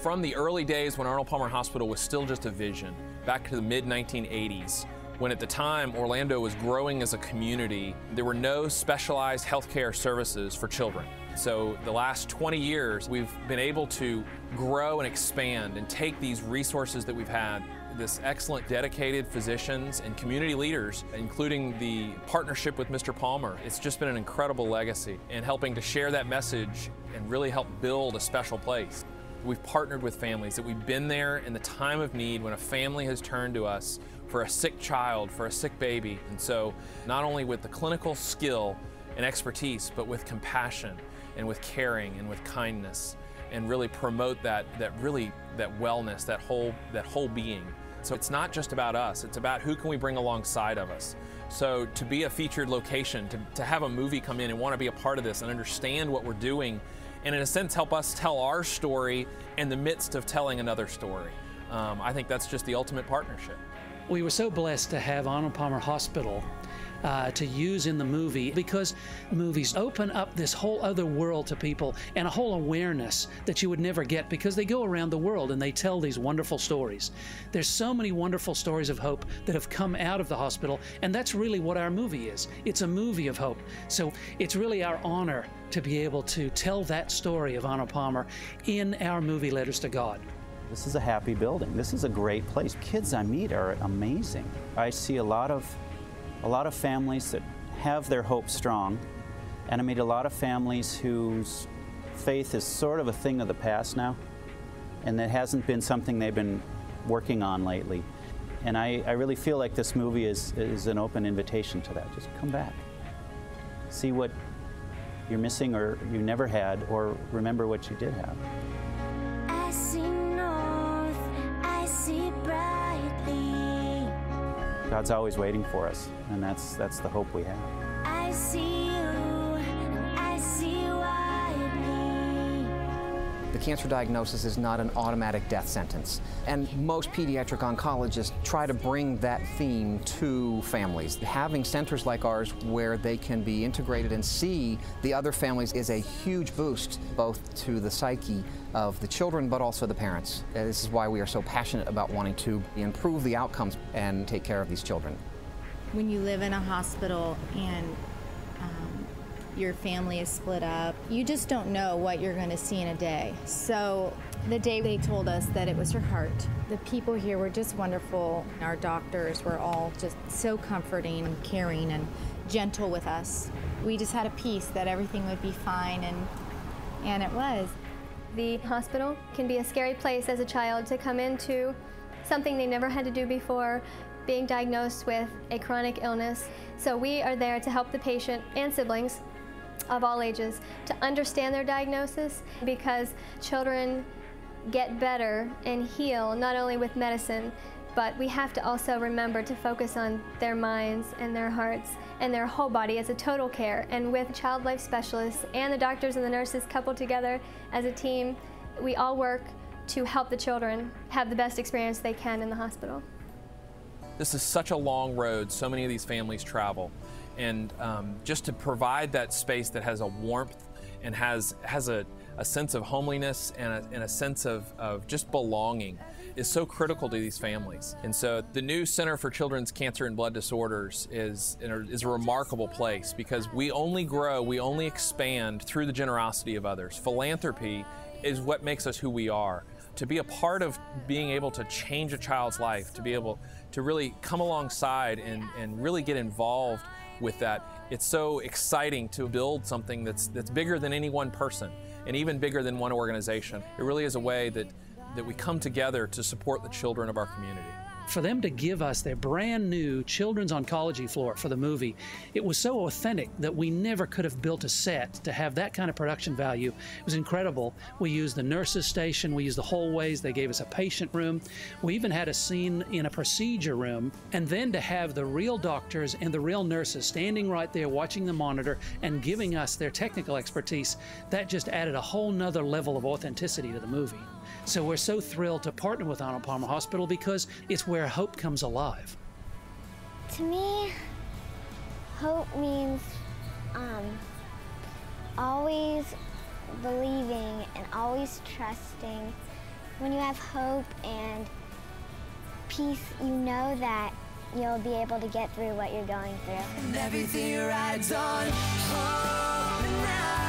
From the early days when Arnold Palmer Hospital was still just a vision, back to the mid-1980s, when at the time Orlando was growing as a community, there were no specialized healthcare services for children. So the last 20 years, we've been able to grow and expand and take these resources that we've had, this excellent dedicated physicians and community leaders, including the partnership with Mr. Palmer. It's just been an incredible legacy in helping to share that message and really help build a special place. We've partnered with families, that we've been there in the time of need when a family has turned to us for a sick child, for a sick baby. And so not only with the clinical skill and expertise, but with compassion and with caring and with kindness, and really promote that wellness, that whole being. So it's not just about us, it's about who can we bring alongside of us. So to be a featured location, to have a movie come in and want to be a part of this and understand what we're doing, and in a sense help us tell our story in the midst of telling another story. I think that's just the ultimate partnership. We were so blessed to have Arnold Palmer Hospital to use in the movie, because movies open up this whole other world to people and a whole awareness that you would never get, because they go around the world and they tell these wonderful stories. There's so many wonderful stories of hope that have come out of the hospital, and that's really what our movie is. It's a movie of hope. So it's really our honor to be able to tell that story of Arnold Palmer in our movie, Letters to God. This is a happy building. This is a great place. Kids I meet are amazing. I see a lot of families that have their hope strong, and I meet a lot of families whose faith is sort of a thing of the past now, and that hasn't been something they've been working on lately. And I really feel like this movie is an open invitation to that. Just come back. See what you're missing or you never had, or remember what you did have. I see north, I see brightly. God's always waiting for us, and that's the hope we have. I see you, and I see widely. The cancer diagnosis is not an automatic death sentence, and most pediatric oncologists try to bring that theme to families. Having centers like ours where they can be integrated and see the other families is a huge boost, both to the psyche of the children, but also the parents. This is why we are so passionate about wanting to improve the outcomes and take care of these children. When you live in a hospital and your family is split up, you just don't know what you're going to see in a day. So the day they told us that it was her heart, the people here were just wonderful. Our doctors were all just so comforting and caring and gentle with us. We just had a peace that everything would be fine, and it was. The hospital can be a scary place as a child to come into, something they never had to do before, being diagnosed with a chronic illness. So we are there to help the patient and siblings of all ages to understand their diagnosis, because children get better and heal not only with medicine, but we have to also remember to focus on their minds and their hearts and their whole body as a total care. And with child life specialists and the doctors and the nurses coupled together as a team, we all work to help the children have the best experience they can in the hospital. This is such a long road so many of these families travel, and just to provide that space that has a warmth and has a sense of homeliness and a sense of just belonging is so critical to these families. And so the new Center for Children's Cancer and Blood Disorders is a remarkable place, because we only grow, we only expand through the generosity of others. Philanthropy is what makes us who we are. To be a part of being able to change a child's life, to be able to really come alongside and really get involved with that, it's so exciting to build something that's bigger than any one person and even bigger than one organization. It really is a way that we come together to support the children of our community. For them to give us their brand new children's oncology floor for the movie, it was so authentic that we never could have built a set to have that kind of production value. It was incredible. We used the nurses' station, we used the hallways, they gave us a patient room. We even had a scene in a procedure room, and then to have the real doctors and the real nurses standing right there watching the monitor and giving us their technical expertise, that just added a whole nother level of authenticity to the movie. So we're so thrilled to partner with Arnold Palmer Hospital, because it's where hope comes alive. To me, hope means always believing and always trusting when you have hope and peace, you know that you'll be able to get through what you're going through. And everything rides on hope now.